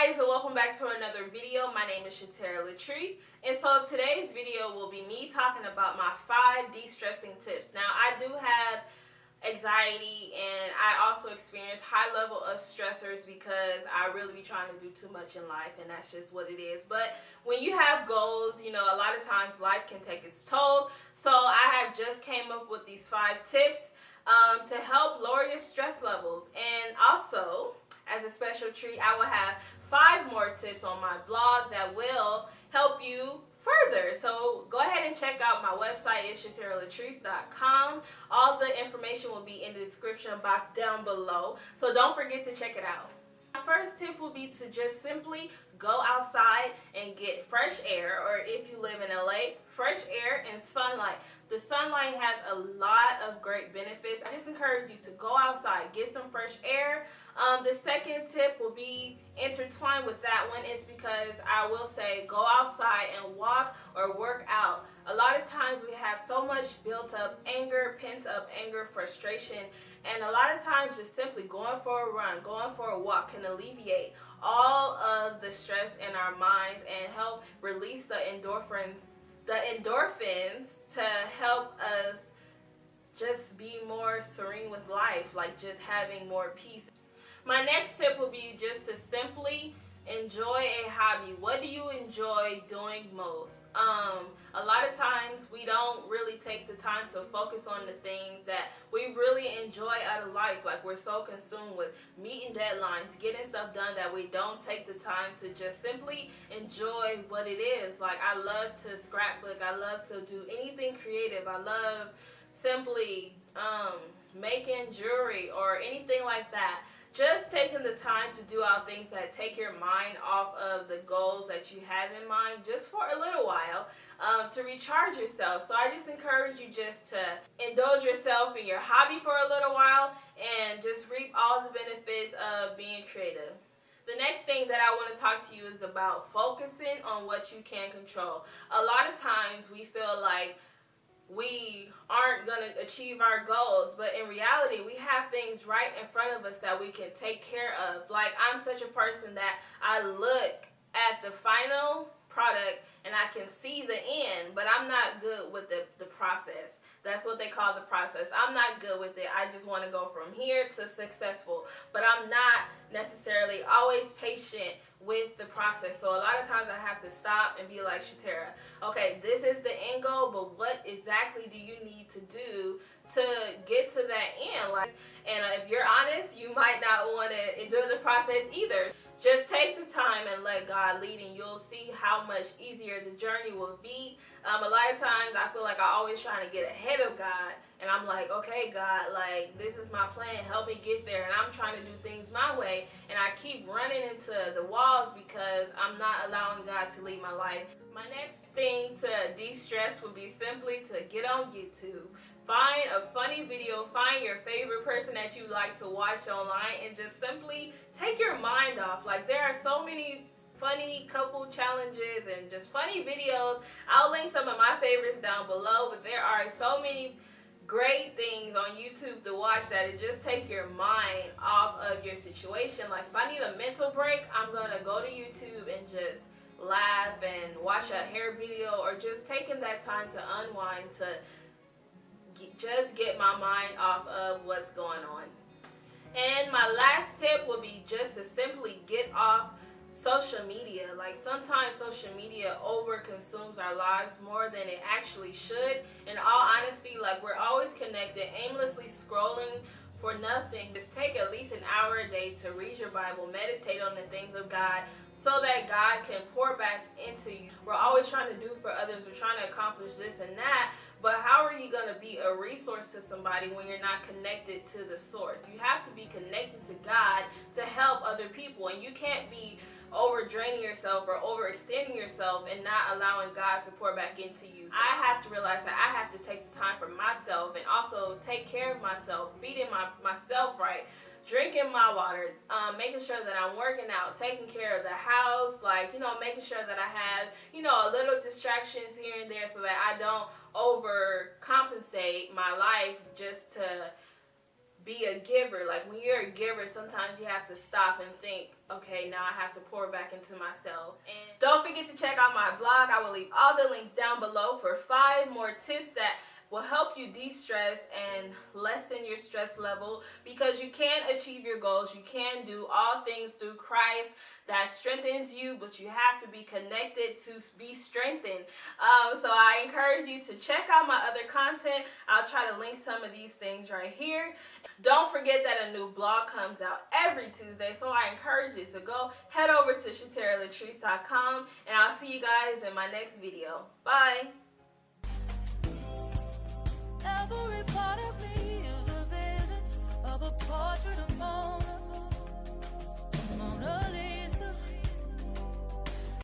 guys, and welcome back to another video. My name is Shatera Latrice, and so today's video will be me talking about my 5 de-stressing tips. Now, I do have anxiety, and I also experience high level of stressors because I really be trying to do too much in life, and that's just what it is. But when you have goals, you know, a lot of times life can take its toll. So I have just came up with these 5 tips to help lower your stress levels. And also, as a special treat, I will have 5 more tips on my blog that will help you further. So go ahead and check out my website. It's ShateraLatrice.com. All the information will be in the description box down below, so don't forget to check it out. My first tip will be to just simply go outside and get fresh air, or if you live in LA, fresh air and sunlight. The sunlight has a lot of great benefits. I just encourage you to go outside, get some fresh air. The second tip will be intertwined with that one. Is because I will say go outside and walk or work out. A lot of times we have so much built up anger, pent up anger, frustration, and a lot of times just simply going for a run, going for a walk can alleviate all of the stress in our minds and help release the endorphins to help us just be more serene with life, like just having more peace. My next tip will be just to simply enjoy a hobby. What do you enjoy doing most? A lot of times we don't really take the time to focus on the things that we really enjoy out of life. Like, we're so consumed with meeting deadlines, getting stuff done, that we don't take the time to just simply enjoy what it is. Like, I love to scrapbook. I love to do anything creative. I love simply making jewelry or anything like that. Just taking the time to do all things that take your mind off of the goals that you have in mind just for a little while, to recharge yourself. So I just encourage you just to indulge yourself in your hobby for a little while and just reap all the benefits of being creative. The next thing that I want to talk to you is about focusing on what you can control. A lot of times we feel like we aren't going to achieve our goals, but in reality we have things right in front of us that we can take care of. Like, I'm such a person that I look at the final product and I can see the end, but I'm not good with the process. That's what they call the process. I'm not good with it. I just want to go from here to successful, but I'm not necessarily always patient with the process. So a lot of times I have to stop and be like, Shatera, okay, this is the end goal, but what exactly do you need to do to get to that end? Like, and if you're honest, you might not want to endure the process either. Just take the time and let God lead, and you'll see how much easier the journey will be. A lot of times I feel like I'm always trying to get ahead of God, and I'm like, okay, God, like, this is my plan, help me get there, and I'm trying to do things my way, and I keep running into the walls because I'm not allowing God to lead my life. My next thing to de-stress would be simply to get on YouTube. Find a funny video, find your favorite person that you like to watch online, and just simply take your mind off. Like, there are so many funny couple challenges and just funny videos. I'll link some of my favorites down below, but there are so many great things on YouTube to watch that it just take your mind off of your situation. Like, if I need a mental break, I'm gonna go to YouTube and just laugh and watch a hair video, or just taking that time to unwind, to just get my mind off of what's going on. And my last tip would be just to simply get off social media. Like, sometimes social media over consumes our lives more than it actually should. In all honesty, like, we're always connected, aimlessly scrolling for nothing. Just take at least an hour a day to read your Bible, meditate on the things of God, so that God can pour back into you. We're always trying to do for others, we're trying to accomplish this and that, but how are you going to be a resource to somebody when you're not connected to the source? You have to be connected to God to help other people, and you can't be overdraining yourself or overextending yourself and not allowing God to pour back into you. So I have to realize that I have to take the time for myself and also take care of myself, feeding myself right, drinking my water, making sure that I'm working out, taking care of the house, like, you know, making sure that I have, you know, a little distractions here and there so that I don't overcompensate my life just to be a giver. Like when you're a giver, sometimes you have to stop and think, okay, now I have to pour back into myself. And don't forget to check out my blog. I will leave all the links down below for 5 more tips that will help you de-stress and lessen your stress level, because you can achieve your goals. You can do all things through Christ that strengthens you, but you have to be connected to be strengthened. So I encourage you to check out my other content. I'll try to link some of these things right here. Don't forget that a new blog comes out every Tuesday, so I encourage you to go head over to ShaterraLatrice.com, and I'll see you guys in my next video. Bye. Every part of me is a vision of a portrait of Mona Lisa.